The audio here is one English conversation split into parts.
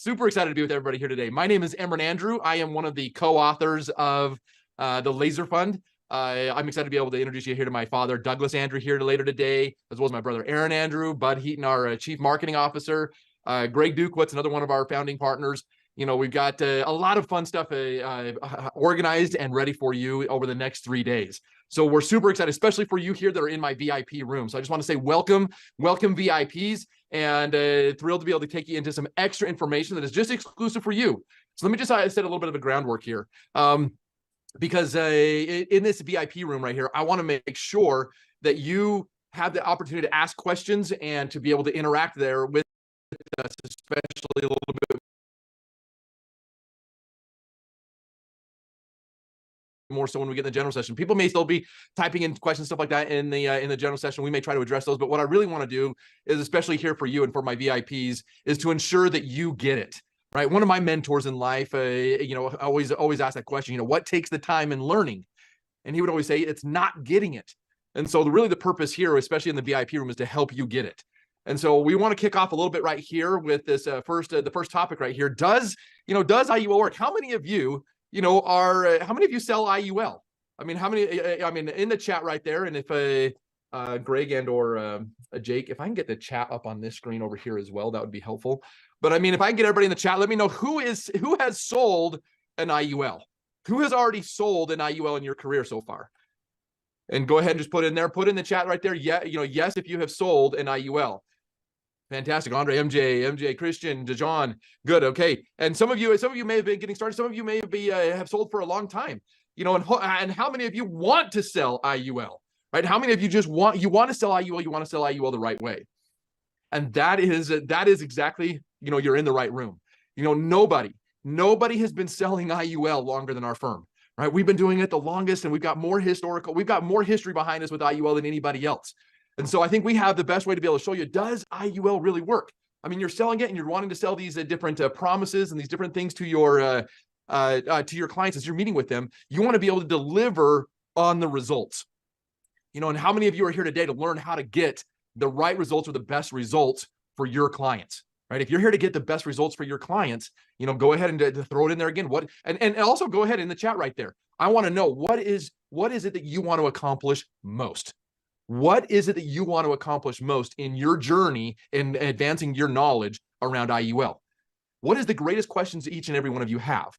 super excited to be with everybody here today. My name is Emran Andrew. I am one of the co-authors of the Laser Fund. I'm excited to be able to introduce you here to my father, Douglas Andrew, here later today, as well as my brother, Aaron Andrew, Bud Heaton, our Chief Marketing Officer, Greg Dukewitz, another one of our founding partners. You know, we've got a lot of fun stuff organized and ready for you over the next 3 days. So we're super excited, especially for you here that are in my VIP room. So I just want to say welcome VIPs, and thrilled to be able to take you into some extra information that is just exclusive for you. So let me just set a little bit of a groundwork here. Because in this VIP room right here, I want to make sure that you have the opportunity to ask questions and to be able to interact there with us, especially a little bit more so when we get in the general session. People may still be typing in questions, stuff like that in the general session. We may try to address those, but what I really want to do is, especially here for you and for my VIPs, is to ensure that you get it. Right. One of my mentors in life, always ask that question, what takes the time in learning? And he would always say, it's not getting it. And so really the purpose here, especially in the VIP room, is to help you get it. And so we want to kick off a little bit right here with this the first topic right here. Does IUL work? How many of you, how many of you sell IUL? I mean, how many, in the chat right there. And if Greg and or Jake, if I can get the chat up on this screen over here as well, that would be helpful. But I mean, if I can get everybody in the chat, let me know who has sold an IUL. Who has already sold an IUL in your career so far? And go ahead and just put in the chat right there. Yeah, yes, if you have sold an IUL. Fantastic. Andre, MJ, Christian, DeJohn. Good. Okay. And some of you may have been getting started. Some of you may have sold for a long time. And how many of you want to sell IUL? Right? How many of you you want to sell IUL? You want to sell IUL the right way? And that is exactly, you're in the right room. Nobody has been selling IUL longer than our firm, right? We've been doing it the longest, and we've got more history behind us with IUL than anybody else. And so I think we have the best way to be able to show you, does IUL really work? I mean, you're selling it and you're wanting to sell these different promises and these different things to your clients as you're meeting with them. You want to be able to deliver on the results. And how many of you are here today to learn how to get the right results or the best results for your clients, right? If you're here to get the best results for your clients, go ahead and throw it in there again. And also go ahead in the chat right there. I want to know what is it that you want to accomplish most? What is it that you want to accomplish most in your journey in advancing your knowledge around IUL? What is the greatest questions each and every one of you have?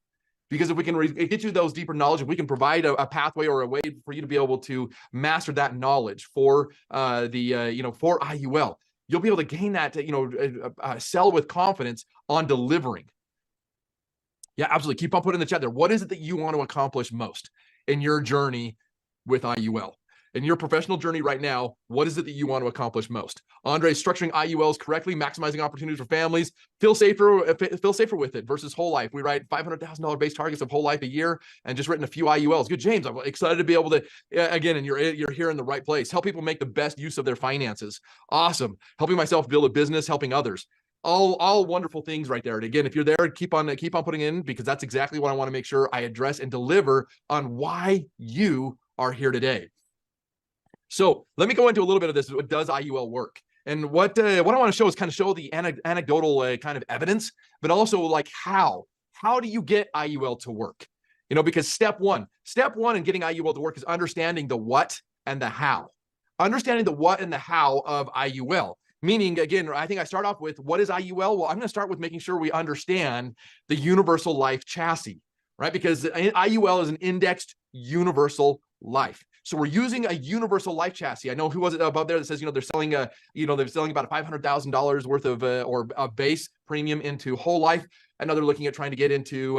Because if we can get you those deeper knowledge, if we can provide a pathway or a way for you to be able to master that knowledge for for IUL, you'll be able to gain that, sell with confidence on delivering. Yeah, absolutely. Keep on putting in the chat there. What is it that you want to accomplish most in your journey with IUL? In your professional journey right now, what is it that you want to accomplish most? Andre, structuring IULs correctly, maximizing opportunities for families, feel safer with it versus whole life. We write $500,000 base targets of whole life a year and just written a few IULs. Good, James. I'm excited to be able to, again, and you're here in the right place. Help people make the best use of their finances. Awesome. Helping myself build a business, helping others. All wonderful things right there. And again, if you're there, keep on putting in, because that's exactly what I want to make sure I address and deliver on why you are here today. So let me go into a little bit of this. What does IUL work? And what I want to show is kind of show the anecdotal kind of evidence, but also like how do you get IUL to work? Because step one in getting IUL to work is understanding the what and the how. Understanding the what and the how of IUL. Meaning, again, I think I start off with, what is IUL? Well, I'm going to start with making sure we understand the universal life chassis, right? Because IUL is an indexed universal life. So we're using a universal life chassis. I know who was it above there that says, they're selling about $500,000 worth of or a base premium into whole life. I know they're looking at trying to get into,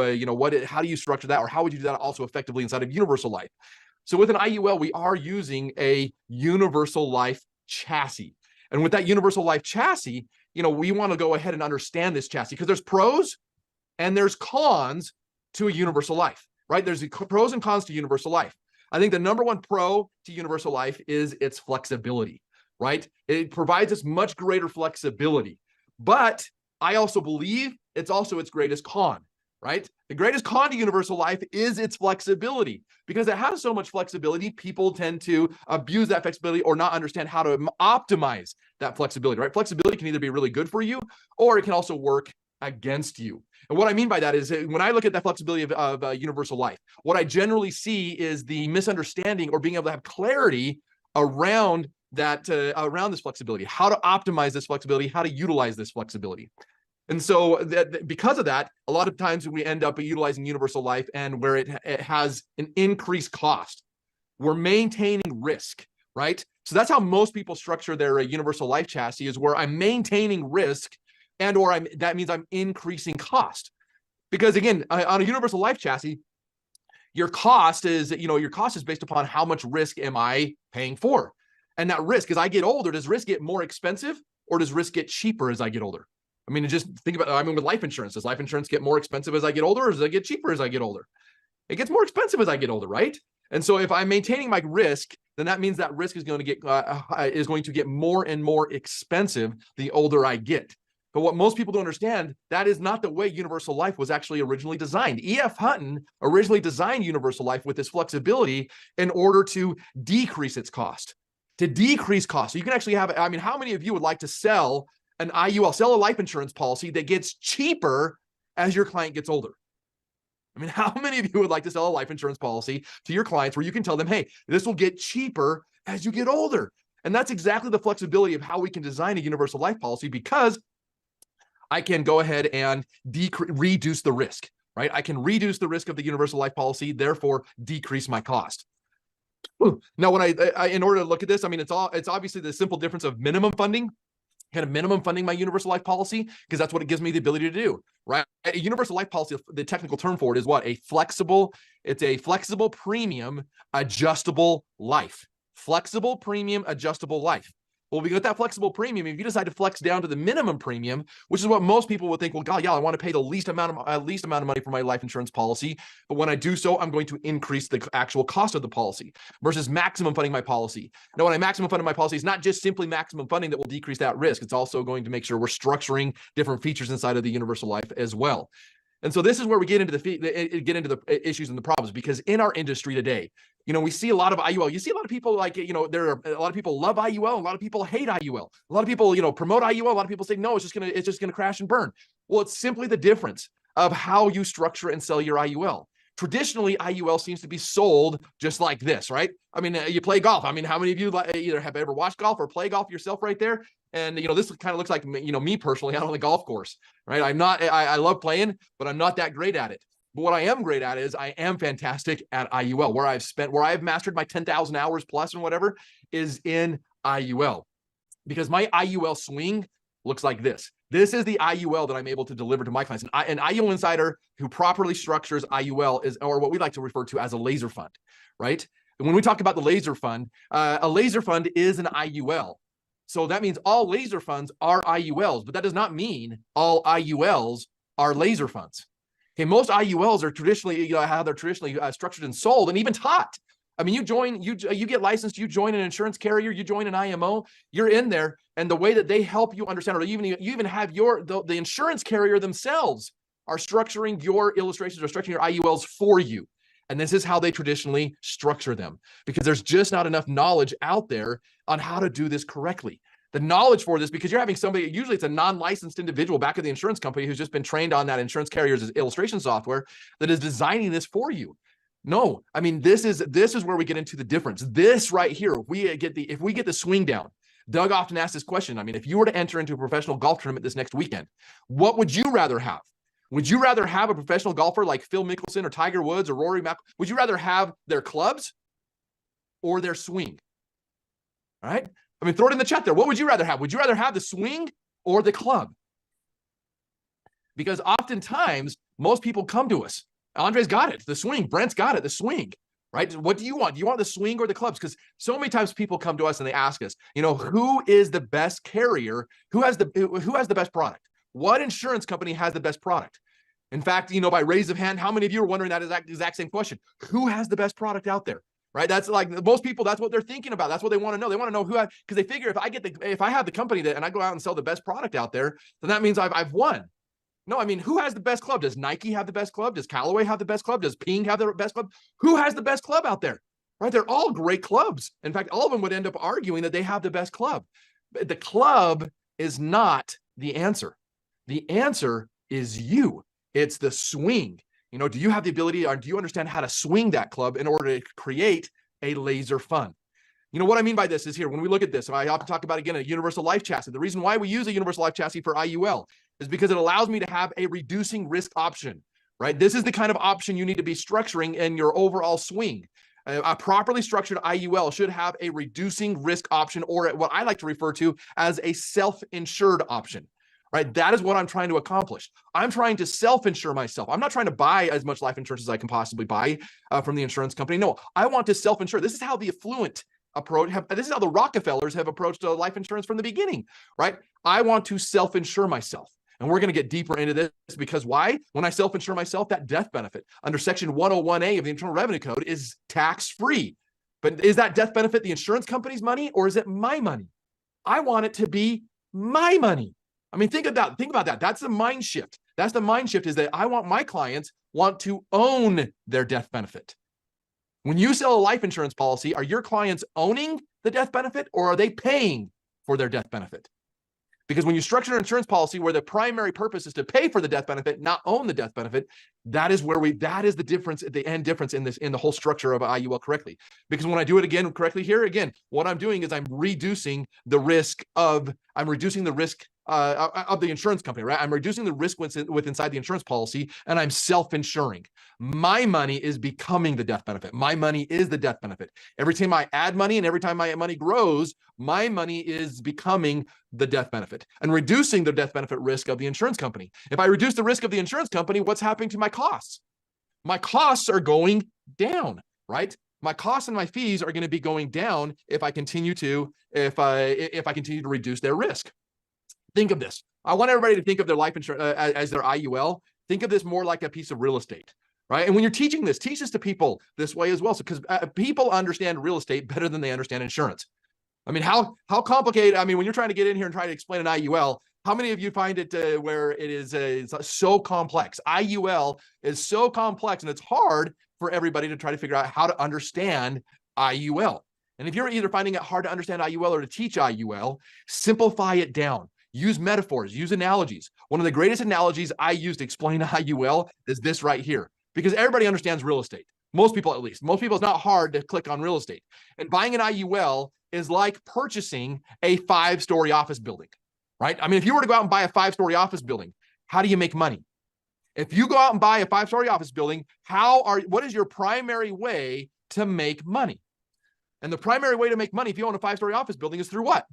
how do you structure that, or how would you do that also effectively inside of universal life? So with an IUL, we are using a universal life chassis. And with that universal life chassis, we want to go ahead and understand this chassis, because there's pros and there's cons to a universal life, right? There's pros and cons to universal life. I think the number one pro to universal life is its flexibility, right? It provides us much greater flexibility. But I also believe it's also its greatest con, right? The greatest con to universal life is its flexibility. Because it has so much flexibility, people tend to abuse that flexibility or not understand how to optimize that flexibility, right? Flexibility can either be really good for you, or it can also work against you. And what I mean by that is when I look at the flexibility of universal life, what I generally see is the misunderstanding or being able to have clarity around that, around this flexibility, how to optimize this flexibility, how to utilize this flexibility. And so because of that, a lot of times we end up utilizing universal life and where it has an increased cost. We're maintaining risk, right? So that's how most people structure their universal life chassis, is where I'm maintaining risk and or that means I'm increasing cost. Because again, on a universal life chassis, your cost is, your cost is based upon how much risk am I paying for? And that risk, as I get older, does risk get more expensive or does risk get cheaper as I get older? I mean, just think about, with life insurance, does life insurance get more expensive as I get older or does it get cheaper as I get older? It gets more expensive as I get older, right? And so if I'm maintaining my risk, then that means that risk is going to get more and more expensive the older I get. But what most people don't understand, that is not the way universal life was actually originally designed. E.F. Hutton originally designed universal life with this flexibility in order to decrease its cost, to decrease cost. So you can actually have, how many of you would like to sell an IUL, sell a life insurance policy that gets cheaper as your client gets older? How many of you would like to sell a life insurance policy to your clients where you can tell them, hey, this will get cheaper as you get older? And that's exactly the flexibility of how we can design a universal life policy, because I can go ahead and reduce the risk, right? I can reduce the risk of the universal life policy, therefore decrease my cost. Now, when I in order to look at this, it's obviously the simple difference of minimum funding, minimum funding my universal life policy, because that's what it gives me the ability to do, right? A universal life policy, the technical term for it is what? It's a flexible premium adjustable life. Flexible premium adjustable life. Well, we got that flexible premium. If you decide to flex down to the minimum premium, which is what most people would think, well, God, yeah, I want to pay the least amount of money for my life insurance policy. But when I do so, I'm going to increase the actual cost of the policy versus maximum funding my policy. Now, when I maximum fund my policy, it's not just simply maximum funding that will decrease that risk. It's also going to make sure we're structuring different features inside of the universal life as well. And so this is where we get into the issues and the problems, because in our industry today, we see a lot of IUL. You see a lot of people there are a lot of people love IUL, a lot of people hate IUL. A lot of people, promote IUL. A lot of people say, no, it's just gonna crash and burn. Well, it's simply the difference of how you structure and sell your IUL. Traditionally, IUL seems to be sold just like this, right? You play golf. How many of you either have ever watched golf or play golf yourself right there? And, this kind of looks like, me personally out on the golf course, right? I love playing, but I'm not that great at it. But what I am great at is I am fantastic at IUL. Where I've mastered my 10,000 hours plus and whatever is in IUL, because my IUL swing looks like this. This is the IUL that I'm able to deliver to my clients. An IUL insider who properly structures IUL is, or what we like to refer to as a laser fund, right? And when we talk about the laser fund, a laser fund is an IUL. So that means all laser funds are IULs, but that does not mean all IULs are laser funds. Okay, most IULs are traditionally, how they're traditionally structured and sold and even taught. You get licensed, you join an insurance carrier, you join an IMO, you're in there, and the way that they help you understand, or you even have the insurance carrier themselves are structuring your illustrations or structuring your IULs for you. And this is how they traditionally structure them, because there's just not enough knowledge out there on how to do this correctly. The knowledge for this, because you're having somebody, usually it's a non-licensed individual back at the insurance company who's just been trained on that insurance carrier's illustration software that is designing this for you. No, this is where we get into the difference. This right here, if we get the swing down. Doug often asks this question. If you were to enter into a professional golf tournament this next weekend, what would you rather have? Would you rather have a professional golfer like Phil Mickelson or Tiger Woods or Rory McIlroy? Would you rather have their clubs or their swing? All right. Throw it in the chat there. What would you rather have? Would you rather have the swing or the club? Because oftentimes, most people come to us. Andre's got it, the swing. Brent's got it, the swing, right? What do you want? Do you want the swing or the clubs? Because so many times people come to us and they ask us, who is the best carrier? Who has the best product? What insurance company has the best product? In fact, by raise of hand, how many of you are wondering that exact same question? Who has the best product out there? Right? That's like most people, that's what they're thinking about. That's what they want to know. They want to know because they figure if I have the company and I go out and sell the best product out there, then that means I've won. No, who has the best club? Does Nike have the best club? Does Callaway have the best club? Does Ping have the best club? Who has the best club out there? Right? They're all great clubs. In fact, all of them would end up arguing that they have the best club. The club is not the answer. The answer is you. It's the swing. You know, do you have the ability, or do you understand how to swing that club in order to create a laser fund? You know, what I mean by this is here, when we look at this, I often talk about, again, a universal life chassis. The reason why we use a universal life chassis for IUL is because it allows me to have a reducing risk option, right? This is the kind of option you need to be structuring in your overall swing. A properly structured IUL should have a reducing risk option, or what I like to refer to as a self-insured option, right? That is what I'm trying to accomplish. I'm trying to self-insure myself. I'm not trying to buy as much life insurance as I can possibly buy from the insurance company. No, I want to self-insure. This is how the affluent approach, this is how the Rockefellers have approached life insurance from the beginning, right? I want to self-insure myself. And we're going to get deeper into this because why? When I self-insure myself, that death benefit under Section 101A of the Internal Revenue Code is tax-free. But is that death benefit the insurance company's money, or is it my money? I want it to be my money. I mean, think about that. That's the mind shift. That's the mind shift, is that I want my clients want to own their death benefit. When you sell a life insurance policy, are your clients owning the death benefit, or are they paying for their death benefit? Because when you structure an insurance policy where the primary purpose is to pay for the death benefit, not own the death benefit, that is the difference, the end difference in the whole structure of IUL correctly. Because when I do it again correctly here, again, what I'm doing is I'm reducing the risk of the insurance company, right? I'm reducing the risk with inside the insurance policy, and I'm self-insuring. My money is becoming the death benefit. My money is the death benefit. Every time I add money and every time my money grows, my money is becoming the death benefit and reducing the death benefit risk of the insurance company. If I reduce the risk of the insurance company, what's happening to my costs? My costs are going down, right? My costs and my fees are going to be going down if I continue to reduce their risk. Think of this. I want everybody to think of their life insurance as their IUL. Think of this more like a piece of real estate, right? And when you're teaching this, teach this to people this way as well. So, because people understand real estate better than they understand insurance. I mean, how complicated? I mean, when you're trying to get in here and try to explain an IUL, how many of you find it where it is it's so complex? IUL is so complex, and it's hard for everybody to try to figure out how to understand IUL. And if you're either finding it hard to understand IUL or to teach IUL, simplify it down. Use metaphors, use analogies. One of the greatest analogies I use to explain IUL is this right here, because everybody understands real estate. Most people, at least. Most people, it's not hard to click on real estate. And buying an IUL is like purchasing a 5-story office building, right? I mean, if you were to go out and buy a 5-story office building, how do you make money? If you go out and buy a 5-story office building, what is your primary way to make money? And the primary way to make money if you own a 5-story office building is through what?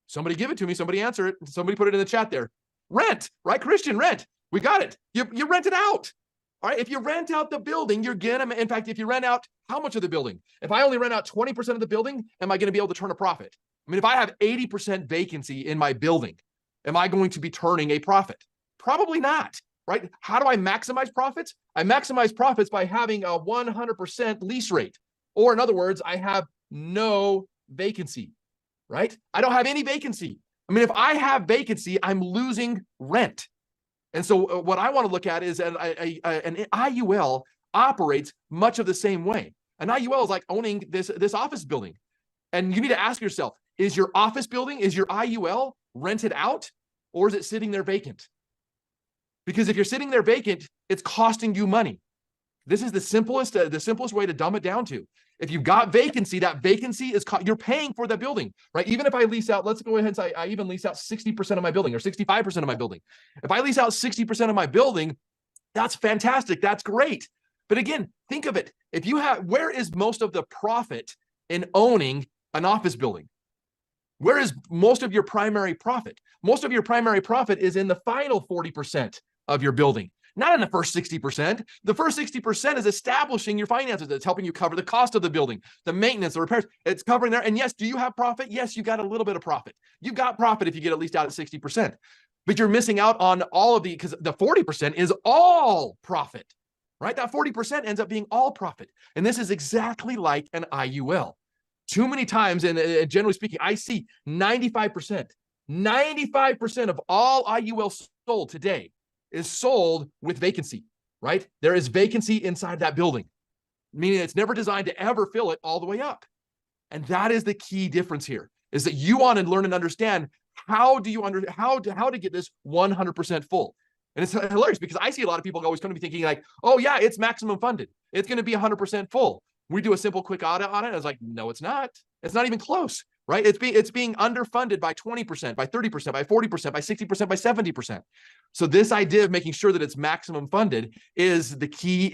Somebody give it to me. Somebody answer it. Somebody put it in the chat there. Rent, right? Christian, rent. We got it. You rent it out. All right. If you rent out the building, you're going to, in fact, if you rent out how much of the building? If I only rent out 20% of the building, am I going to be able to turn a profit? I mean, if I have 80% vacancy in my building, am I going to be turning a profit? Probably not, right? How do I maximize profits? I maximize profits by having a 100% lease rate. Or in other words, I have no vacancy. Right? I don't have any vacancy. I mean, if I have vacancy, I'm losing rent. And so what I want to look at is an IUL operates much of the same way. An IUL is like owning this office building. And you need to ask yourself, is your office building, is your IUL rented out, or is it sitting there vacant? Because if you're sitting there vacant, it's costing you money. This is the simplest way to dumb it down to. If you've got vacancy, that vacancy is you're paying for that building, right? Even if I lease out, let's go ahead and say I even lease out 60% of my building or 65% of my building. If I lease out 60% of my building, that's fantastic. That's great. But again, think of it. If you have, where is most of the profit in owning an office building? Where is most of your primary profit? Most of your primary profit is in the final 40% of your building. Not in the first 60%. The first 60% is establishing your finances. It's helping you cover the cost of the building, the maintenance, the repairs. It's covering there. And yes, do you have profit? Yes, you got a little bit of profit. You got profit if you get at least out at 60%. But you're missing out on all of because the 40% is all profit, right? That 40% ends up being all profit. And this is exactly like an IUL. Too many times, and generally speaking, I see 95% of all IUL sold today is sold with vacancy, right? There is vacancy inside that building, meaning it's never designed to ever fill it all the way up. And that is the key difference here, is that you want to learn and understand how do you how to get this 100% full? And it's hilarious because I see a lot of people always come to me thinking like, oh yeah, it's maximum funded. It's going to be 100% full. We do a simple quick audit on it. I was like, no, it's not. It's not even close, right? It's being underfunded by 20%, by 30%, by 40%, by 60%, by 70%. So this idea of making sure that it's maximum funded is the key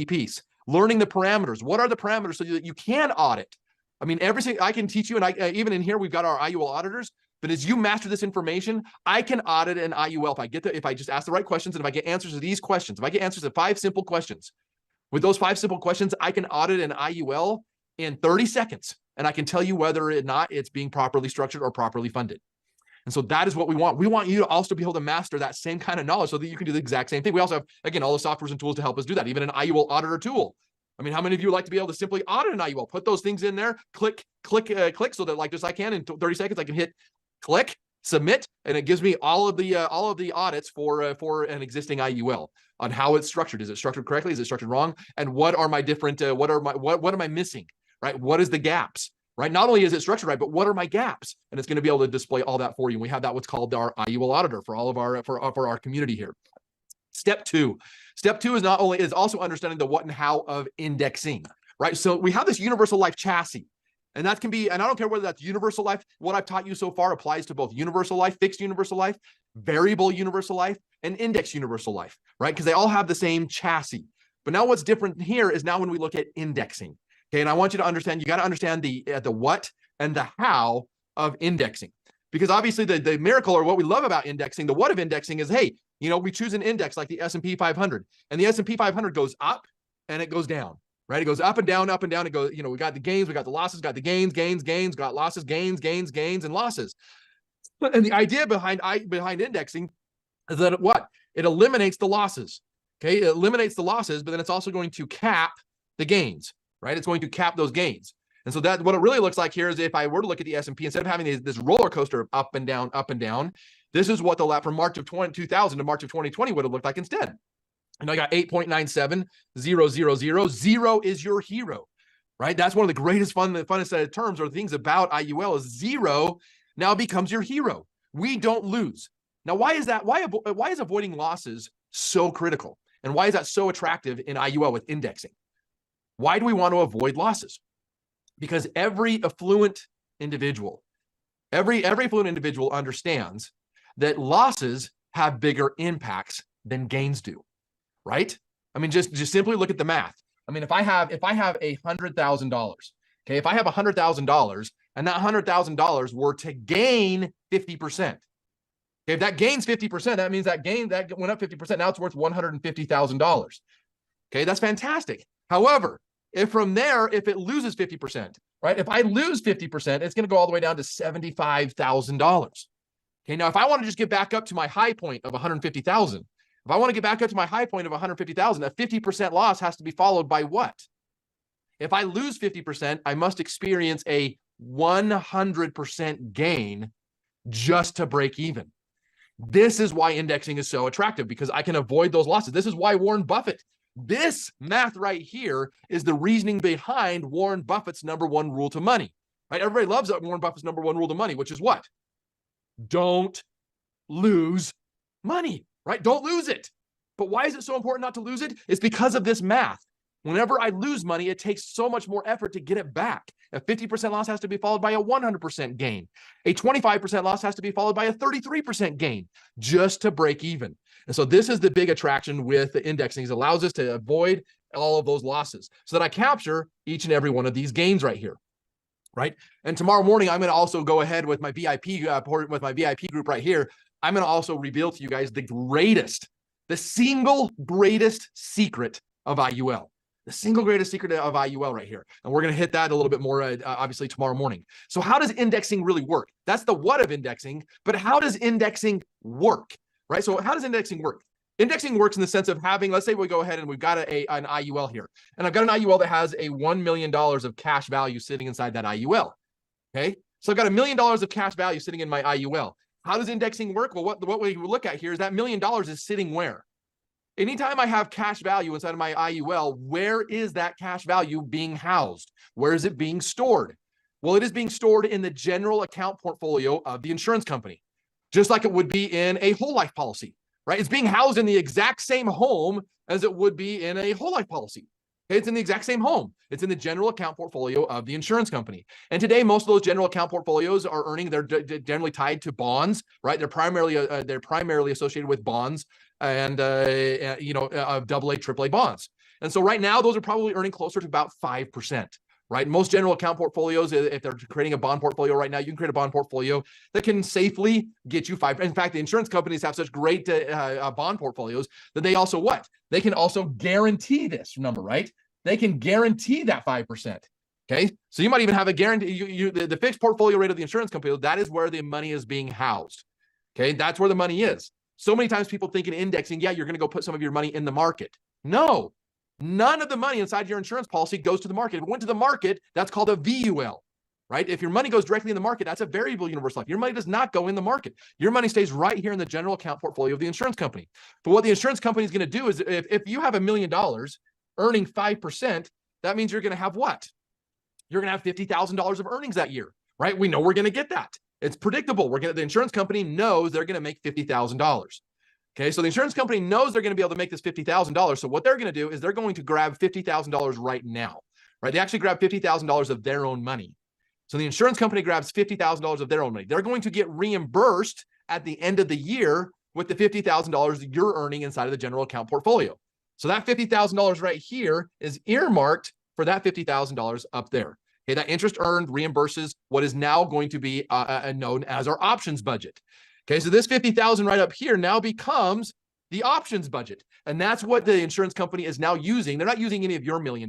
piece. Learning the parameters. What are the parameters so that you can audit? I mean, everything I can teach you, and even in here, we've got our IUL auditors. But as you master this information, I can audit an IUL if I just ask the right questions and if I get answers to these questions. If I get answers to 5 simple questions, with those 5 simple questions, I can audit an IUL in 30 seconds, and I can tell you whether or not it's being properly structured or properly funded. And so that is what we want. We want you to also be able to master that same kind of knowledge so that you can do the exact same thing. We also have, again, all the softwares and tools to help us do that, even an IUL auditor tool. I mean, how many of you would like to be able to simply audit an IUL? Put those things in there, click, so that like just I can in 30 seconds, I can hit click, submit, and it gives me all of the audits for an existing IUL on how it's structured. Is it structured correctly? Is it structured wrong? And what are my different? What am I missing? Right? What is the gaps? Right? Not only is it structured right, but what are my gaps? And it's going to be able to display all that for you. And we have that what's called our IUL auditor for all of our for our community here. Step two is also understanding the what and how of indexing. Right? So we have this universal life chassis. And that can be, and I don't care whether that's universal life. What I've taught you so far applies to both universal life, fixed universal life, variable universal life, and index universal life, right? Because they all have the same chassis. But now what's different here is now when we look at indexing, okay? And I want you to understand, you got to understand the what and the how of indexing. Because obviously the miracle, or what we love about indexing, the what of indexing is, hey, you know, we choose an index like the S&P 500, and the S&P 500 goes up and it goes down. Right? It goes up and down, up and down. It goes, you know, we got the gains, we got the losses, got the gains, got losses, gains, and losses. And the idea behind indexing is that it eliminates the losses. Okay. It eliminates the losses, but then it's also going to cap the gains, right? It's going to cap those gains. And so that what it really looks like here is if I were to look at the S&P, instead of having this roller coaster of up and down, this is what from March of 2000 to March of 2020 would have looked like instead. And I got 8.97, 0, 0, 0. 0 is your hero, right? That's one of the greatest funnest set of terms or things about IUL is 0 now becomes your hero. We don't lose. Now, why is that? Why is avoiding losses so critical? And why is that so attractive in IUL with indexing? Why do we want to avoid losses? Because every affluent individual understands that losses have bigger impacts than gains do. Right? I mean, just simply look at the math. I mean, if I have $100,000, okay, if I have $100,000 and that $100,000 were to gain 50%, okay, if that gains 50%, that means that went up 50%. Now it's worth $150,000. Okay, that's fantastic. However, if it loses 50%, right? If I lose 50%, it's going to go all the way down to $75,000. Okay, now if I want to just get back up to my high point of $150,000. If I want to get back up to my high point of $150,000, a 50% loss has to be followed by what? If I lose 50%, I must experience a 100% gain just to break even. This is why indexing is so attractive, because I can avoid those losses. This is why Warren Buffett, this math right here is the reasoning behind Warren Buffett's #1 rule to money, right? Everybody loves Warren Buffett's #1 rule to money, which is what? Don't lose money. Right? Don't lose it. But why is it so important not to lose it? It's because of this math. Whenever I lose money, it takes so much more effort to get it back. A 50% loss has to be followed by a 100% gain. A 25% loss has to be followed by a 33% gain just to break even. And so this is the big attraction with the indexing. It allows us to avoid all of those losses so that I capture each and every one of these gains right here. Right? And tomorrow morning, I'm going to also go ahead with my VIP group right here. I'm going to also reveal to you guys the single greatest secret of IUL. The single greatest secret of IUL right here. And we're going to hit that a little bit more, obviously, tomorrow morning. So how does indexing really work? That's the what of indexing, but how does indexing work? Right? So how does indexing work? Indexing works in the sense of having, let's say we go ahead and we've got an IUL here. And I've got an IUL that has a $1 million of cash value sitting inside that IUL. Okay? So I've got $1 million of cash value sitting in my IUL. How does indexing work? Well, what we look at here is that $1 million is sitting where? Anytime I have cash value inside of my IUL, where is that cash value being housed? Where is it being stored? Well, it is being stored in the general account portfolio of the insurance company. just like it would be in a whole life policy, right? It's being housed in the exact same home as it would be in a whole life policy. It's in the exact same home. It's in the general account portfolio of the insurance company. And today, most of those general account portfolios are earning, they're generally tied to bonds, right? They're primarily associated with bonds and, AA, AAA bonds. And so right now, those are probably earning closer to about 5%. Right? Most general account portfolios, if they're creating a bond portfolio right now, you can create a bond portfolio that can safely get you 5%. In fact, the insurance companies have such great bond portfolios that they also what? They can also guarantee this number, right? They can guarantee that 5%. Okay. So you might even have a guarantee, the fixed portfolio rate of the insurance company, that is where the money is being housed. Okay. That's where the money is. So many times people think in indexing, yeah, you're going to go put some of your money in the market. No. None of the money inside your insurance policy goes to the market. If it went to the market, that's called a VUL, right? If your money goes directly in the market, that's a variable universal life. Your money does not go in the market. Your money stays right here in the general account portfolio of the insurance company. But what the insurance company is going to do is if you have $1 million earning 5%, that means you're going to have what? You're going to have $50,000 of earnings that year, right? We know we're going to get that. It's predictable. The insurance company knows they're going to make $50,000. Okay, so the insurance company knows they're going to be able to make this $50,000. So what they're going to do is they're going to grab $50,000 right now, right? They actually grab $50,000 of their own money. So the insurance company grabs $50,000 of their own money. They're going to get reimbursed at the end of the year with the $50,000 that you're earning inside of the general account portfolio. So that $50,000 right here is earmarked for that $50,000 up there. Okay, that interest earned reimburses what is now going to be known as our options budget. Okay, so this $50,000 right up here now becomes the options budget. And that's what the insurance company is now using. They're not using any of your $1 million.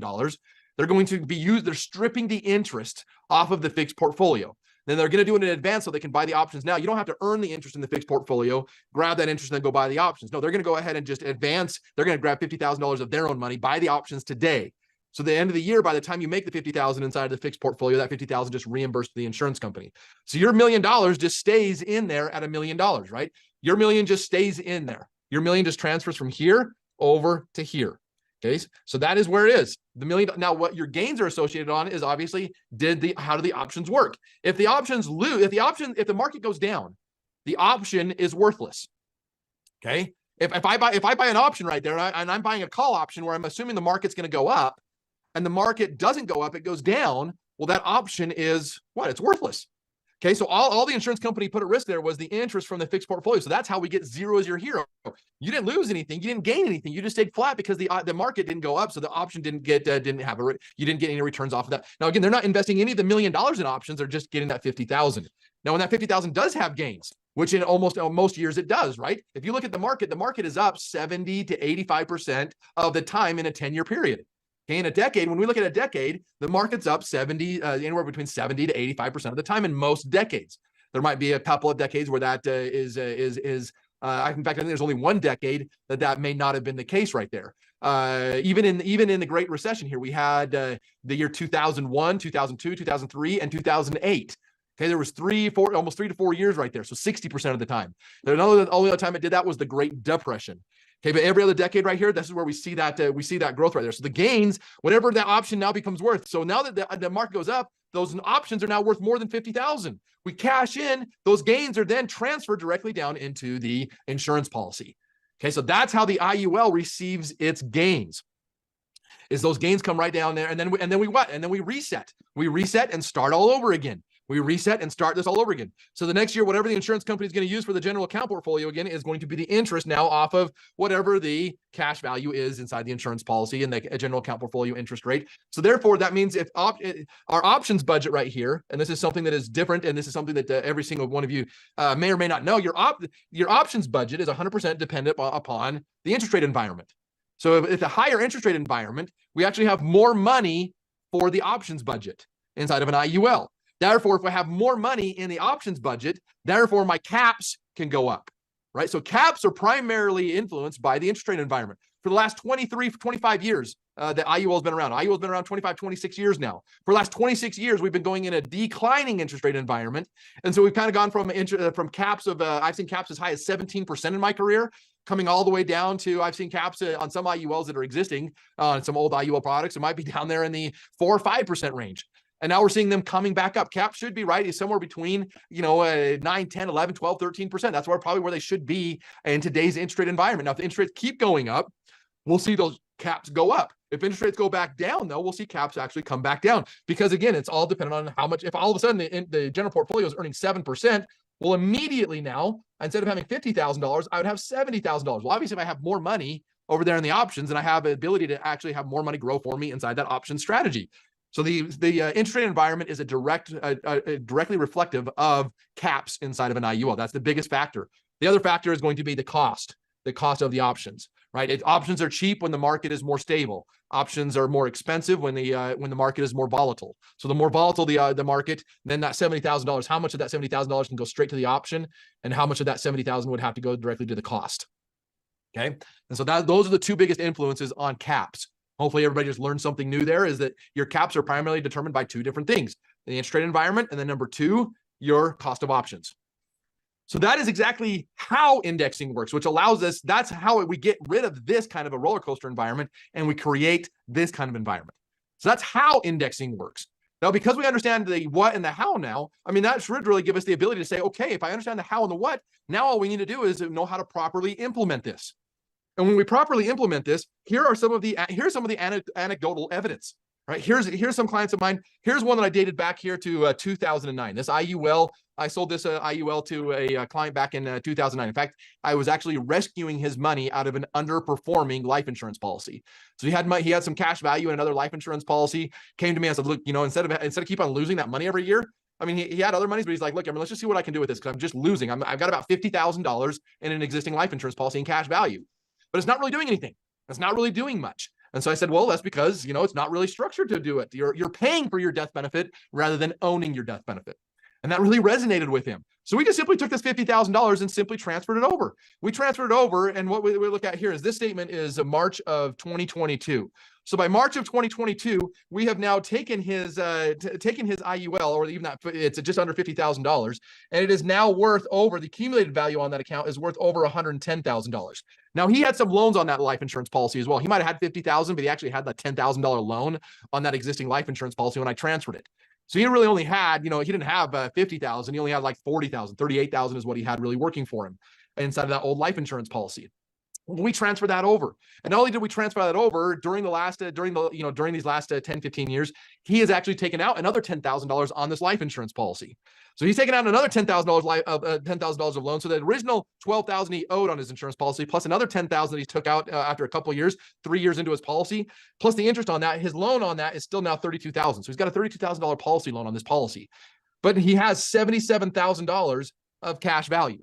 They're going to be they're stripping the interest off of the fixed portfolio. Then they're going to do it in advance so they can buy the options now. You don't have to earn the interest in the fixed portfolio, grab that interest, and then go buy the options. No, they're going to go ahead and just advance. They're going to grab $50,000 of their own money, buy the options today. So at the end of the year, by the time you make the $50,000 inside of the fixed portfolio, that $50,000 just reimbursed the insurance company. So your $1 million just stays in there at $1 million, right? Your million just stays in there. Your million just transfers from here over to here. Okay, so that is where it is. The $1 million. Now, what your gains are associated on is obviously how do the options work? If the options lose, if the market goes down, the option is worthless. Okay, if I buy an option right there, and I'm buying a call option where I'm assuming the market's going to go up, and the market doesn't go up, it goes down, well, that option is what? It's worthless. Okay, so all the insurance company put at risk there was the interest from the fixed portfolio. So that's how we get zero as your hero. You didn't lose anything. You didn't gain anything. You just stayed flat because the market didn't go up. So the option you didn't get any returns off of that. Now, again, they're not investing any of the $1 million in options. They're just getting that $50,000. Now, when that $50,000 does have gains, which in almost most years it does, right? If you look at the market is up 70 to 85% of the time in a 10-year period. Okay, in a decade, when we look at a decade, the market's up anywhere between 70 to 85% of the time in most decades. There might be a couple of decades where that in fact, I think there's only one decade that may not have been the case right there. Even in the Great Recession here, we had the year 2001, 2002, 2003, and 2008. Okay, there was almost 3 to 4 years right there. So 60% of the time. The only other time it did that was the Great Depression. Okay, but every other decade right here, this is where we see that growth right there. So the gains, whatever that option now becomes worth. So now that the market goes up, those options are now worth more than $50,000. We cash in, those gains are then transferred directly down into the insurance policy. Okay, so that's how the IUL receives its gains. Is those gains come right down there, and then we reset. We reset and start all over again. We reset and start this all over again. So the next year, whatever the insurance company is going to use for the general account portfolio again is going to be the interest now off of whatever the cash value is inside the insurance policy and the general account portfolio interest rate. So therefore, that means if our options budget right here, and this is something that is different, and this is something that every single one of you may or may not know, your options budget is 100% dependent upon the interest rate environment. So if it's a higher interest rate environment, we actually have more money for the options budget inside of an IUL. Therefore, if I have more money in the options budget, therefore my caps can go up, right? So caps are primarily influenced by the interest rate environment. For the last 25 years, the IUL has been around. IUL has been around 25, 26 years now. For the last 26 years, we've been going in a declining interest rate environment. And so we've kind of gone from caps of, I've seen caps as high as 17% in my career, coming all the way down to, I've seen caps on some IULs that are existing on some old IUL products. It might be down there in the 4 or 5% range. And now we're seeing them coming back up. Cap should be right. Is somewhere between, 9, 10, 11, 12, 13%. That's probably where they should be in today's interest rate environment. Now, if the interest rates keep going up, we'll see those caps go up. If interest rates go back down, though, we'll see caps actually come back down. Because again, it's all dependent on how much, if all of a sudden the general portfolio is earning 7%, well, immediately now, instead of having $50,000, I would have $70,000. Well, obviously, if I have more money over there in the options, and I have the ability to actually have more money grow for me inside that option strategy. So the interest rate environment is directly reflective of caps inside of an IUL. That's the biggest factor. The other factor is going to be the cost of the options, right? Options are cheap when the market is more stable. Options are more expensive when the market is more volatile. So the more volatile the market, then that $70,000, how much of that $70,000 can go straight to the option, and how much of that $70,000 would have to go directly to the cost. Okay, and so those are the two biggest influences on caps. Hopefully everybody just learned something new there, is that your caps are primarily determined by two different things: the interest rate environment, and then number two, your cost of options. So that is exactly how indexing works, which allows us, that's how we get rid of this kind of a roller coaster environment and we create this kind of environment. So that's how indexing works. Now, because we understand the what and the how now, I mean, that should really give us the ability to say, okay, if I understand the how and the what, now all we need to do is know how to properly implement this. And when we properly implement this, here's some of the anecdotal evidence, right? Here's some clients of mine. Here's one that I dated back here to 2009. This IUL, I sold this IUL to a client back in 2009. In fact, I was actually rescuing his money out of an underperforming life insurance policy. So he had some cash value in another life insurance policy. Came to me and said, look, instead of keep on losing that money every year, I mean, he had other monies, but he's like, look, I mean, let's just see what I can do with this, because I'm just losing. I've got about $50,000 in an existing life insurance policy in cash value, but it's not really doing anything. It's not really doing much. And so I said, well, that's because, it's not really structured to do it. You're paying for your death benefit rather than owning your death benefit. And that really resonated with him. So we just simply took this $50,000 and simply transferred it over. We transferred it over, and what we look at here is this statement is March of 2022. So by March of 2022, we have now taken his IUL, or even that, it's just under $50,000, and it is now worth over, the accumulated value on that account is worth over $110,000. Now, he had some loans on that life insurance policy as well. He might have had $50,000, but he actually had that $10,000 loan on that existing life insurance policy when I transferred it. So he really only had, he didn't have 50,000. He only had like 40,000, 38,000 is what he had really working for him inside of that old life insurance policy. We transferred that over. And not only did we transfer that over during these last 10, 15 years, he has actually taken out another $10,000 on this life insurance policy. So he's taken out another $10,000 of loan. So the original $12,000 he owed on his insurance policy, plus another $10,000 he took out after a couple of years, 3 years into his policy, plus the interest on that, his loan on that is still now $32,000. So he's got a $32,000 policy loan on this policy, but he has $77,000 of cash value.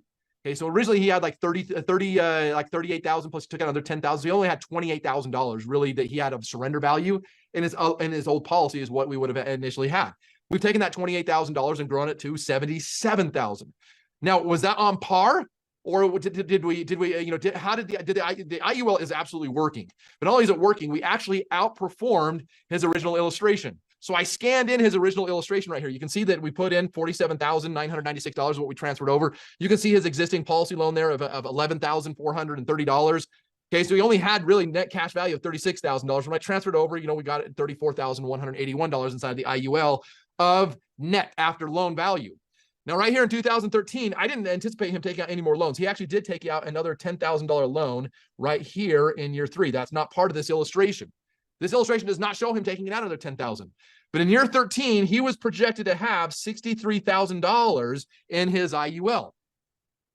Okay, so originally he had like 38,000, plus he took out another 10,000. So he only had $28,000 really that he had of surrender value in his old policy, is what we would have initially had. We've taken that $28,000 and grown it to $77,000. Now, was that on par, or did we the IUL is absolutely working, but not only is it working, we actually outperformed his original illustration. So I scanned in his original illustration right here. You can see that we put in $47,996, what we transferred over. You can see his existing policy loan there of $11,430. Okay, so he only had really net cash value of $36,000. When I transferred over, we got it at $34,181 inside the IUL of net after loan value. Now, right here in 2013, I didn't anticipate him taking out any more loans. He actually did take out another $10,000 loan right here in year 3. That's not part of this illustration. This illustration does not show him taking out another $10,000. But in year 13, he was projected to have $63,000 in his IUL.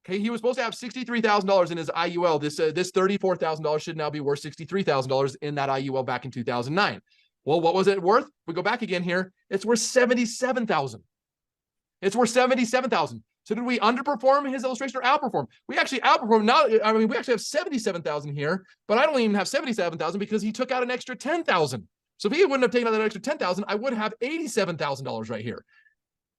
Okay, he was supposed to have $63,000 in his IUL. This $34,000 should now be worth $63,000 in that IUL back in 2009. Well, what was it worth? We go back again here. It's worth $77,000. It's worth $77,000. So did we underperform his illustration or outperform? We actually outperformed. Now, I mean, we actually have $77,000 here, but I don't even have $77,000 because he took out an extra $10,000. So if he wouldn't have taken out that extra $10,000, I would have $87,000 right here.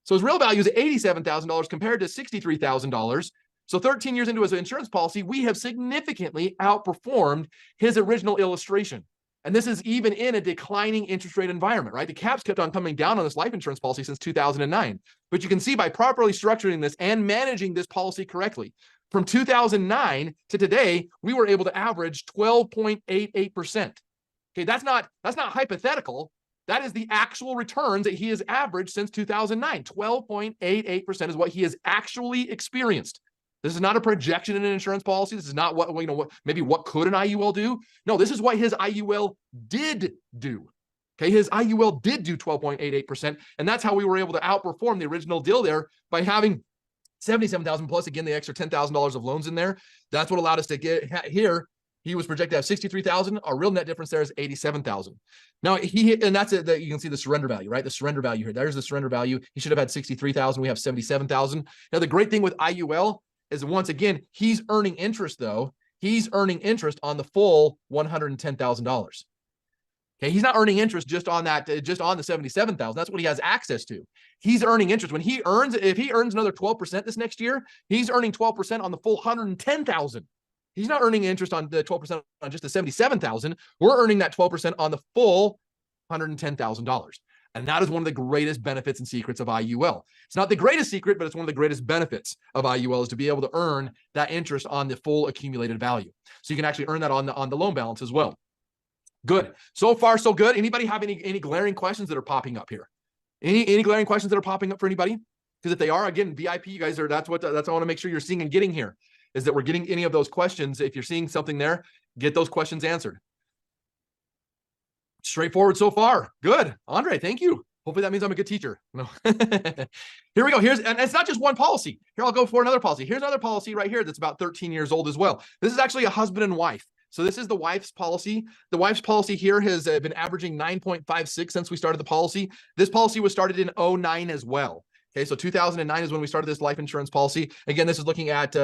So his real value is $87,000 compared to $63,000. So 13 years into his insurance policy, we have significantly outperformed his original illustration. And this is even in a declining interest rate environment, right? The caps kept on coming down on this life insurance policy since 2009. But you can see by properly structuring this and managing this policy correctly, from 2009 to today, we were able to average 12.88%. Okay, that's not hypothetical. That is the actual returns that he has averaged since 2009. 12.88% is what he has actually experienced. This is not a projection in an insurance policy. This is not what, maybe what could an IUL do? No, this is what his IUL did do. Okay, his IUL did do 12.88%, and that's how we were able to outperform the original deal there by having 77,000 plus, again, the extra $10,000 of loans in there. That's what allowed us to get here. He was projected to have 63,000. Our real net difference there is 87,000. Now and that's it. That you can see the surrender value, right? The surrender value here. There's the surrender value. He should have had 63,000. We have 77,000. Now the great thing with IUL is, once again, he's earning interest though. He's earning interest on the full $110,000. Okay, he's not earning interest just on that, just on the 77,000. That's what he has access to. He's earning interest when he earns. If he earns another 12% this next year, he's earning 12% on the full 110,000. He's not earning interest on the 12% on just the 77,000. We're earning that 12% on the full $110,000. And that is one of the greatest benefits and secrets of IUL. It's not the greatest secret, but it's one of the greatest benefits of IUL, is to be able to earn that interest on the full accumulated value. So you can actually earn that on the loan balance as well. Good. So far, so good. Anybody have any glaring questions that are popping up here? Any glaring questions that are popping up for anybody? Because if they are, again, VIP, you guys are, that's what I want to make sure you're seeing and getting here, is that we're getting any of those questions. If you're seeing something there, get those questions answered. Straightforward so far. Good. Andre, thank you. Hopefully that means I'm a good teacher. No. Here we go. And it's not just one policy. Here, I'll go for another policy. Here's another policy right here that's about 13 years old as well. This is actually a husband and wife. So this is the wife's policy. The wife's policy here has been averaging 9.56 since we started the policy. This policy was started in 2009 as well. Okay, so 2009 is when we started this life insurance policy. Again, this is looking at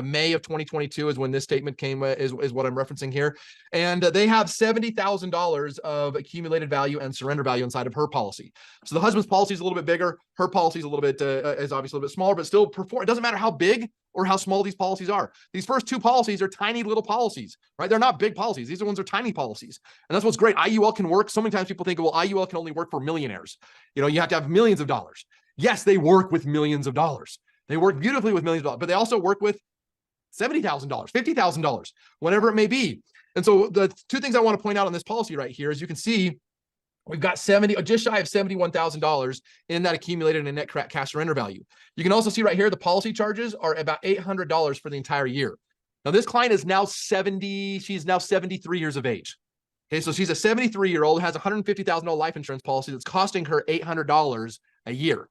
May of 2022 is when this statement came, is what I'm referencing here. And they have $70,000 of accumulated value and surrender value inside of her policy. So the husband's policy is a little bit bigger. Her policy is a little bit, is obviously a little bit smaller, but still perform. It doesn't matter how big or how small these policies are. These first two policies are tiny little policies, right? They're not big policies. These ones are tiny policies. And that's what's great. IUL can work. So many times people think, well, IUL can only work for millionaires. You have to have millions of dollars. Yes, they work with millions of dollars. They work beautifully with millions of dollars, but they also work with $70,000, $50,000, whatever it may be. And so the two things I want to point out on this policy right here is, you can see we've got just shy of $71,000 in that accumulated and net cash surrender value. You can also see right here, the policy charges are about $800 for the entire year. Now this client is now 70, she's now 73 years of age. Okay, so she's a 73-year-old, has a $150,000 life insurance policy that's costing her $800 a year.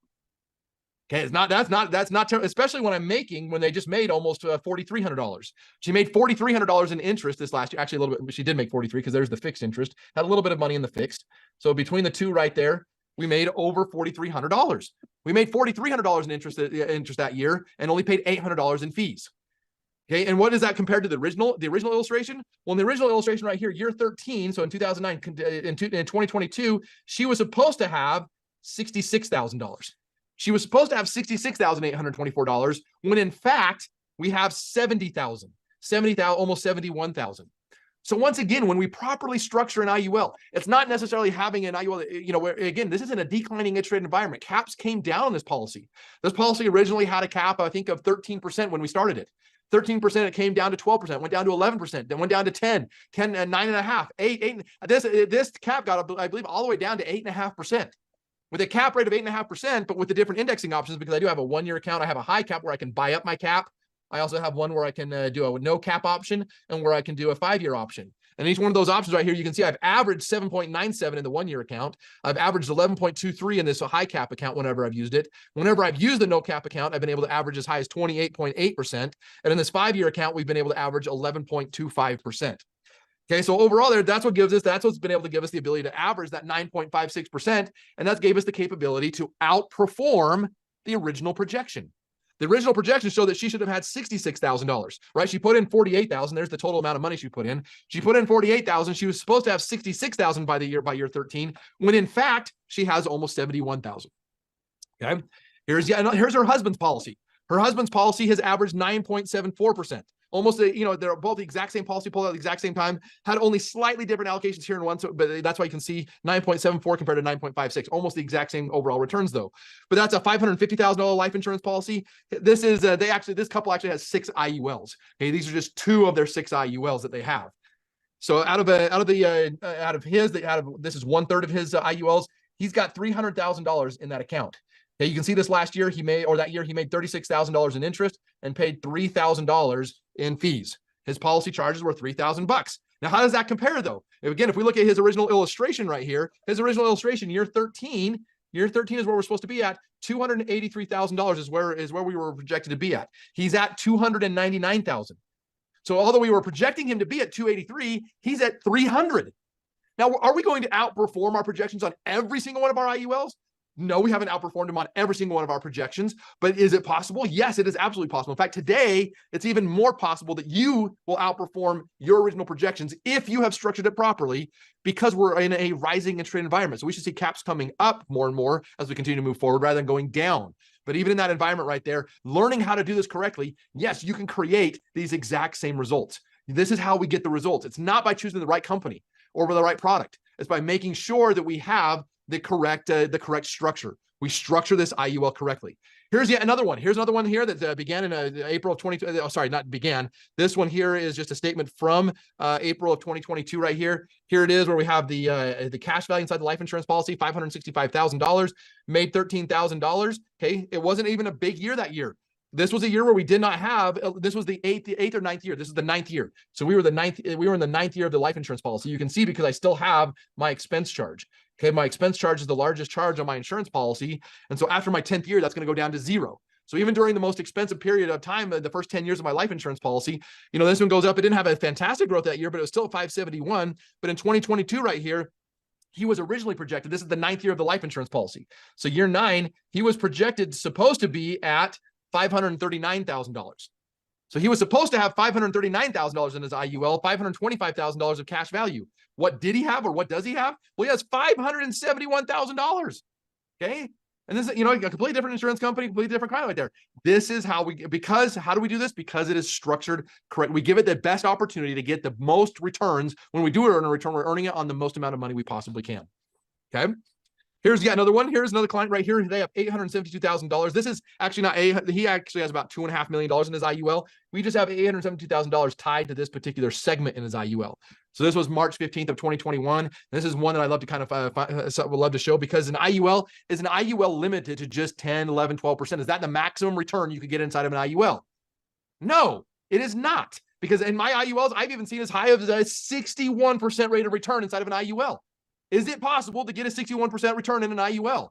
Okay, that's not especially when they just made almost $4,300. She made $4,300 in interest this last year. Actually, a little bit. She did make 43 because there's the fixed interest. Had a little bit of money in the fixed. So between the two right there, we made over $4,300. We made $4,300 in interest that year and only paid $800 in fees. Okay, and what is that compared to the original illustration? Well, in the original illustration right here, year 13, so in 2009, in 2022, she was supposed to have $66,000. She was supposed to have $66,824, when in fact we have $70,000, almost $71,000. So once again, when we properly structure an IUL, it's not necessarily having an IUL, where, again, this isn't a declining interest rate environment. Caps came down on this policy. This policy originally had a cap, I think, of 13% when we started it. 13%, it came down to 12%, went down to 11%, then went down to 10, 9.5, 8. This cap got, I believe, all the way down to 8.5%. With a cap rate of 8.5%, but with the different indexing options, because I do have a 1-year account. I have a high cap where I can buy up my cap. I also have one where I can do a no cap option and where I can do a 5-year option. And each one of those options right here, you can see I've averaged 7.97 in the 1-year account. I've averaged 11.23 in this high cap account whenever I've used it. Whenever I've used the no cap account, I've been able to average as high as 28.8%. And in this 5-year account, we've been able to average 11.25%. Okay, so overall that's what's been able to give us the ability to average that 9.56%. And that gave us the capability to outperform the original projection. The original projection showed that she should have had $66,000, right? She put in $48,000. There's the total amount of money she put in. She put in $48,000. She was supposed to have $66,000 by year 13, when in fact she has almost $71,000. Okay, here's her husband's policy. Her husband's policy has averaged 9.74%. Almost, they're both the exact same policy, pulled out at the exact same time, had only slightly different allocations here in one, but that's why you can see 9.74 compared to 9.56, almost the exact same overall returns though. But that's a $550,000 life insurance policy. This is, this couple actually has 6 IULs. Okay, these are just 2 of their 6 IULs that they have. So out of this is 1/3 of his IULs. He's got $300,000 in that account. Okay, you can see this last year he made $36,000 in interest and paid $3,000 in fees. His policy charges were $3,000. Now, how does that compare though? Again, if we look at his original illustration right here, his original illustration, year 13 is where we're supposed to be at. $283,000 is where we were projected to be at. He's at $299,000. So although we were projecting him to be at 283, he's at 300. Now, are we going to outperform our projections on every single one of our IULs? No, we haven't outperformed him on every single one of our projections, but is it possible? Yes, it is absolutely possible. In fact, today, it's even more possible that you will outperform your original projections if you have structured it properly, because we're in a rising interest rate environment. So we should see caps coming up more and more as we continue to move forward rather than going down. But even in that environment right there, learning how to do this correctly, yes, you can create these exact same results. This is how we get the results. It's not by choosing the right company or the right product. It's by making sure that we have the correct structure. We structure this IUL correctly. Here's yet another one. Here's another one here that began in April of 2022. Oh, sorry, not began. This one here is just a statement from April of 2022 right here. Here it is where we have the cash value inside the life insurance policy, $565,000, made $13,000. Okay, it wasn't even a big year that year. This was a year where we did not have, this was the eighth or ninth year. This is the ninth year. So we were in the ninth year of the life insurance policy. You can see because I still have my expense charge. Okay, my expense charge is the largest charge on my insurance policy. And so after my 10th year, that's going to go down to 0. So even during the most expensive period of time, the first 10 years of my life insurance policy, this one goes up. It didn't have a fantastic growth that year, but it was still at 571. But in 2022 right here, he was originally projected, this is the 9th year of the life insurance policy. So year 9, he was supposed to be at $539,000. So he was supposed to have $539,000 in his IUL, $525,000 of cash value. What did he have, or what does he have? Well, he has $571,000. Okay. And this is, a completely different insurance company, completely different kind right there. This is how how do we do this? Because it is structured correct. We give it the best opportunity to get the most returns. When we do earn a return, we're earning it on the most amount of money we possibly can. Okay. Here's yet another one. Here's another client right here. They have $872,000. This is actually not he actually has about $2.5 million in his IUL. We just have $872,000 tied to this particular segment in his IUL. So this was March 15th of 2021. This is one that I love to kind of would love to show, because an IUL is an IUL limited to just 10, 11, 12%. Is that the maximum return you could get inside of an IUL? No, it is not. Because in my IULs, I've even seen as high as a 61% rate of return inside of an IUL. Is it possible to get a 61% return in an IUL?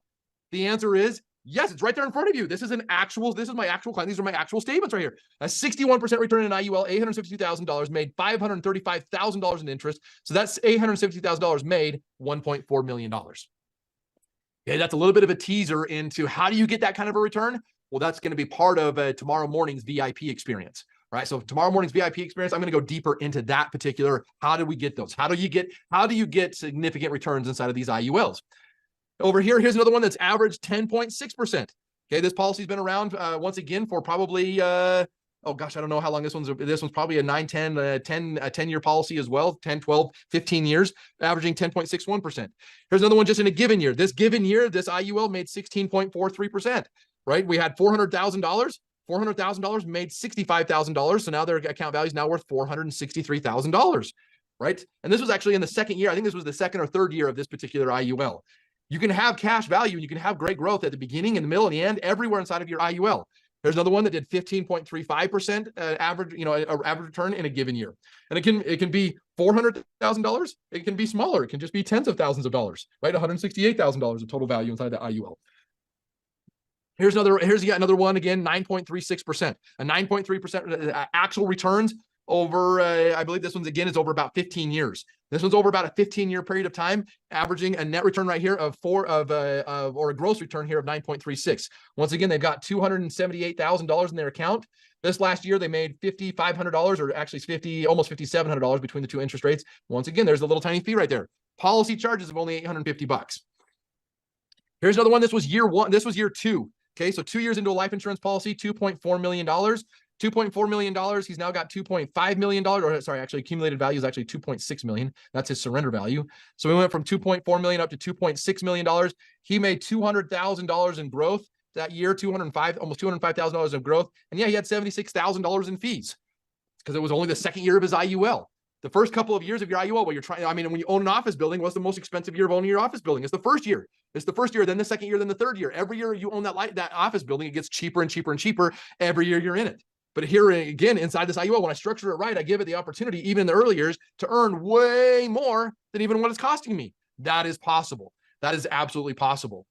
The answer is yes, it's right there in front of you. This is my actual client. These are my actual statements right here. A 61% return in an IUL, $852,000, made $535,000 in interest. So that's $850,000 made $1.4 million. Okay, that's a little bit of a teaser into how do you get that kind of a return? Well, that's going to be part of tomorrow morning's VIP experience. Right. So tomorrow morning's VIP experience, I'm going to go deeper into that particular. How do we get those? How do you get significant returns inside of these IULs? Over here, here's another one that's averaged 10.6%. Okay, this policy's been around once again for probably oh gosh, I don't know how long this one's probably a 10-year policy as well, 10, 12, 15 years, averaging 10.61%. Here's another one just in a given year. This given year, this IUL made 16.43%. Right? We had $400,000 made $65,000. So now their account value is now worth $463,000, right? And this was actually in the second year. I think this was the second or third year of this particular IUL. You can have cash value and you can have great growth at the beginning, in the middle, and the end, everywhere inside of your IUL. There's another one that did 15.35% average, average return in a given year. And it can be $400,000. It can be smaller. It can just be tens of thousands of dollars, right? $168,000 of total value inside the IUL. Here's yet another one, again, 9.36%, a 9.3% actual returns over, I believe this one's again is over about 15 years. This one's over about a 15-year period of time, averaging a net return right here or a gross return here of 9.36. Once again, they've got $278,000 in their account. This last year, they made $5,500, or actually almost $5,700 between the two interest rates. Once again, there's a little tiny fee right there. Policy charges of only $850. Here's another one. This was year 1. This was year 2. Okay, so 2 years into a life insurance policy, $2.4 million. $2.4 million. He's now got $2.5 million, or sorry, actually accumulated value is actually $2.6 million. That's his surrender value. So we went from $2.4 million up to $2.6 million. He made $200,000 in growth that year, almost $205,000 of growth. And yeah, he had $76,000 in fees because it was only the second year of his IUL. The first couple of years of your IUL, when you're trying, I mean, when you own an office building, what's the most expensive year of owning your office building? It's the first year. It's the first year, then the second year, then the third year. Every year you own that office building, it gets cheaper and cheaper and cheaper every year you're in it. But here again, inside this IUL, when I structure it right, I give it the opportunity, even in the early years, to earn way more than even what it's costing me. That is possible. That is absolutely possible.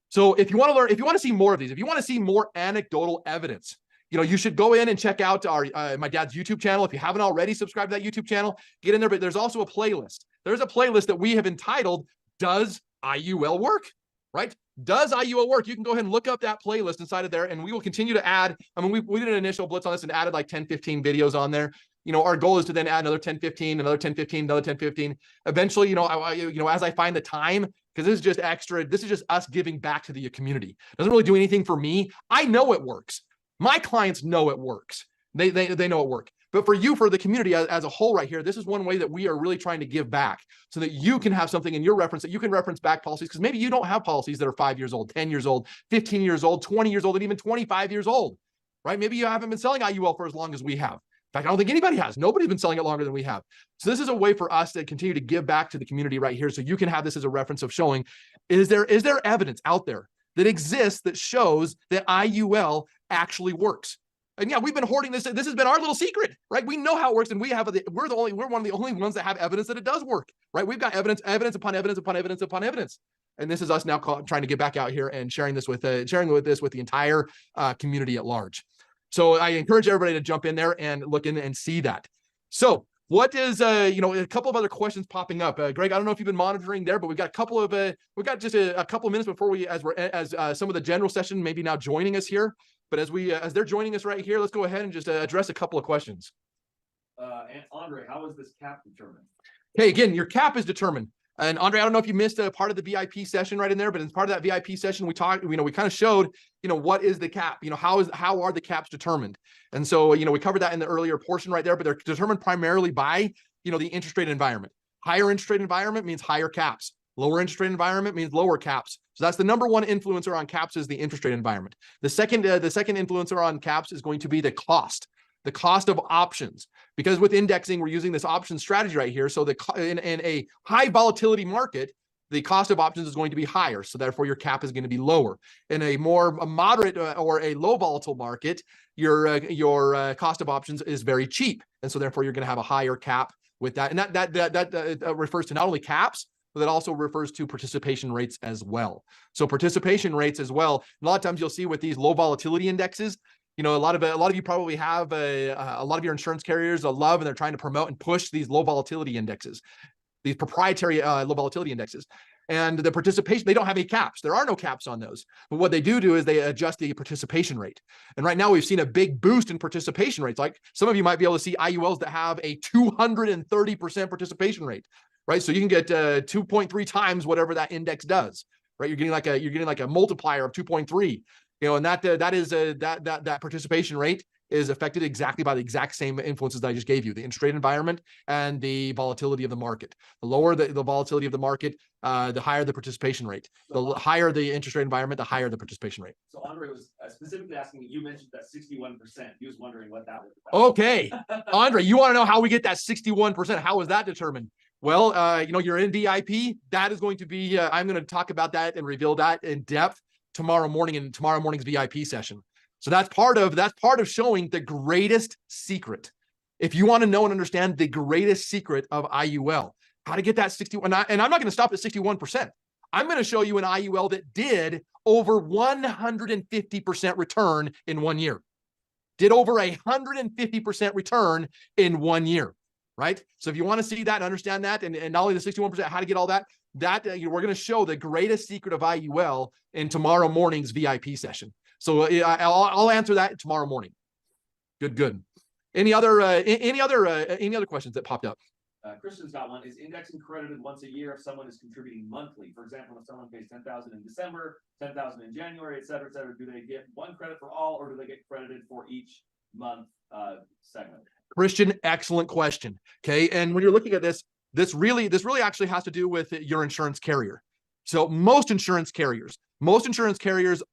So if you want to learn, if you want to see more of these, if you want to see more anecdotal evidence, you should go in and check out our my dad's YouTube channel. If you haven't already subscribed to that YouTube channel, get in there. But there's also a playlist. There's a playlist that we have entitled, Does IUL Work? Right? Does IUL work? You can go ahead and look up that playlist inside of there, and we will continue to add. I mean, we did an initial blitz on this and added like 10, 15 videos on there. Our goal is to then add another 10, 15, another 10, 15, another 10, 15. Eventually, as I find the time, because this is just extra, this is just us giving back to the community. It doesn't really do anything for me. I know it works. My clients know it works. They know it works. But for you, for the community as a whole right here, this is one way that we are really trying to give back so that you can have something in your reference that you can reference back policies, because maybe you don't have policies that are 5 years old, 10 years old, 15 years old, 20 years old, and even 25 years old, right? Maybe you haven't been selling IUL for as long as we have. In fact, I don't think anybody has. Nobody's been selling it longer than we have. So this is a way for us to continue to give back to the community right here. So you can have this as a reference of showing, is there evidence out there that exists that shows that IUL actually works? And yeah, we've been hoarding this. This has been our little secret, right? We know how it works, and we're one of the only ones that have evidence that it does work, right? We've got evidence upon evidence upon evidence upon evidence. And this is us now trying to get back out here and sharing this with the entire community at large. So I encourage everybody to jump in there and look in and see that. So what is, a couple of other questions popping up. Greg, I don't know if you've been monitoring there, but we've got a couple of, just a couple of minutes before as some of the general session maybe now joining us here. But as they're joining us right here, let's go ahead and just address a couple of questions. And Andre, how is this cap determined? Okay, again, your cap is determined. And Andre, I don't know if you missed a part of the VIP session right in there, but as part of that VIP session, we talked, we kind of showed, what is the cap? How are the caps determined? And so, we covered that in the earlier portion right there, but they're determined primarily by, the interest rate environment. Higher interest rate environment means higher caps. Lower interest rate environment means lower caps. So that's the number one influencer on caps, is the interest rate environment. The second influencer on caps is going to be the cost of options, because with indexing, we're using this option strategy right here. So in a high volatility market, the cost of options is going to be higher. So therefore your cap is going to be lower. In a more moderate or a low volatile market, your cost of options is very cheap. And so therefore you're going to have a higher cap with that. And that refers to not only caps, but that also refers to participation rates as well. So participation rates as well. A lot of times you'll see with these low volatility indexes, a lot of you probably have a lot of your insurance carriers love, and they're trying to promote and push these low volatility indexes, these proprietary low volatility indexes. And the participation, they don't have any caps. There are no caps on those. But what they do is they adjust the participation rate. And right now we've seen a big boost in participation rates. Like some of you might be able to see IULs that have a 230% participation rate, right? So you can get 2.3 times whatever that index does, right? You're getting like a multiplier of 2.3. And that participation rate is affected exactly by the exact same influences that I just gave you, the interest rate environment and the volatility of the market. The lower the volatility of the market, the higher the participation rate. The higher the interest rate environment, the higher the participation rate. So Andre was specifically asking, you mentioned that 61%. He was wondering what that was about. Okay. Andre, you want to know how we get that 61%? How is that determined? Well, you're in VIP. That is going to be, I'm going to talk about that and reveal that in depth tomorrow morning in tomorrow morning's VIP session. So that's part of showing the greatest secret. If you want to know and understand the greatest secret of IUL, how to get that 61, and I'm not going to stop at 61%. I'm going to show you an IUL that did over 150% return in 1 year. Did over 150% return in 1 year, right? So if you want to see that and understand that, and not only the 61%, how to get all that, we're going to show the greatest secret of IUL in tomorrow morning's VIP session. So I'll answer that tomorrow morning. Good. Any other questions that popped up? Christian's got one. Is indexing credited once a year if someone is contributing monthly? For example, if someone pays $10,000 in December, $10,000 in January, et cetera, do they get one credit for all, or do they get credited for each month segment? Christian, excellent question. Okay, and when you're looking at this really actually has to do with your insurance carrier. So most insurance carriers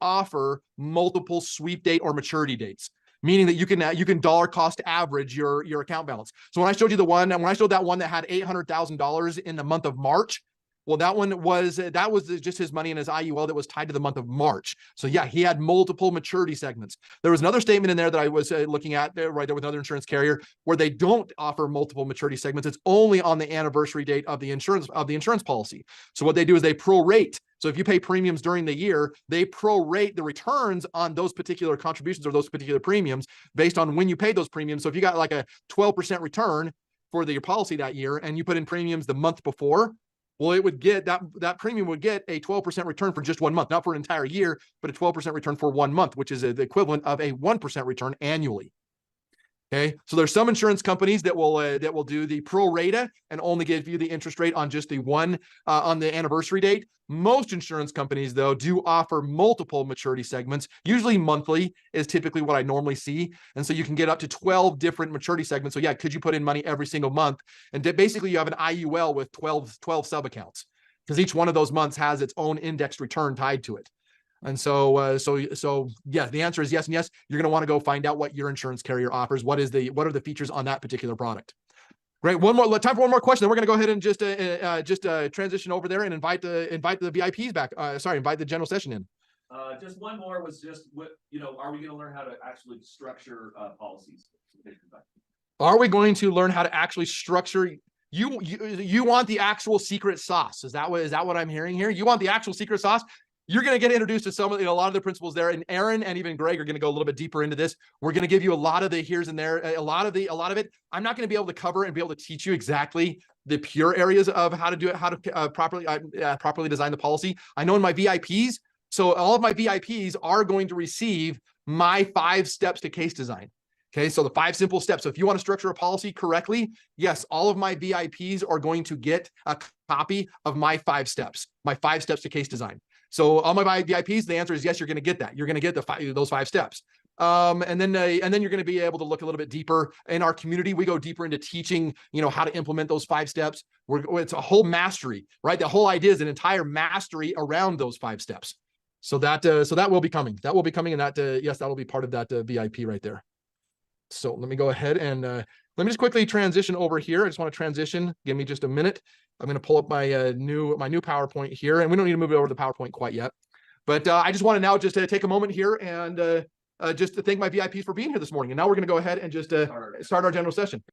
offer multiple sweep date or maturity dates, meaning that you can dollar cost average your account balance. So when I showed you when I showed that one that had $800,000 in the month of March, well, that was just his money in his IUL that was tied to the month of March. So yeah, he had multiple maturity segments. There was another statement in there that I was looking at there, right there with another insurance carrier, where they don't offer multiple maturity segments. It's only on the anniversary date of the insurance policy. So what they do is they prorate. So if you pay premiums during the year, they prorate the returns on those particular contributions or those particular premiums based on when you paid those premiums. So if you got like a 12% return for your policy that year and you put in premiums the month before, well, it would get that premium would get a 12% return for just 1 month, not for an entire year, but a 12% return for 1 month, which is the equivalent of a 1% return annually. Okay, so there's some insurance companies that will do the pro rata and only give you the interest rate on just the one on the anniversary date. Most insurance companies, though, do offer multiple maturity segments. Usually monthly is typically what I normally see. And so you can get up to 12 different maturity segments. So yeah, could you put in money every single month? And basically you have an IUL with 12 sub accounts, because each one of those months has its own indexed return tied to it. And so yeah, the answer is yes and yes. You're going to want to go find out what your insurance carrier offers. What are the features on that particular product? Great. Time for one more question. Then we're going to go ahead and just transition over there and invite the VIPs back. Invite the general session in. Just one more was just what, are we going to learn how to actually structure policies? Are we going to learn how to actually structure? You want the actual secret sauce? Is that what I'm hearing here? You want the actual secret sauce? You're going to get introduced to a lot of the principles there, and Aaron and even Greg are going to go a little bit deeper into this. We're going to give you a lot of the here's and there, a lot of it. I'm not going to be able to cover and be able to teach you exactly the pure areas of how to do it, how to properly design the policy. I know in my VIPs, so all of my VIPs are going to receive my 5 steps to case design. Okay, so the 5 simple steps. So if you want to structure a policy correctly, yes, all of my VIPs are going to get a copy of my 5 steps to case design. So all my VIPs, the answer is yes, you're going to get that. You're going to get those 5 steps. And then you're going to be able to look a little bit deeper in our community. We go deeper into teaching, how to implement those 5 steps. It's a whole mastery, right? The whole idea is an entire mastery around those 5 steps. So that will be coming. That will be coming, and yes, that will be part of that VIP right there. So let me go ahead and let me just quickly transition over here. I just want to transition. Give me just a minute. I'm going to pull up my new PowerPoint here, and we don't need to move it over to the PowerPoint quite yet. But I just want to now just take a moment here and just to thank my VIPs for being here this morning. And now we're going to go ahead and just start our general session.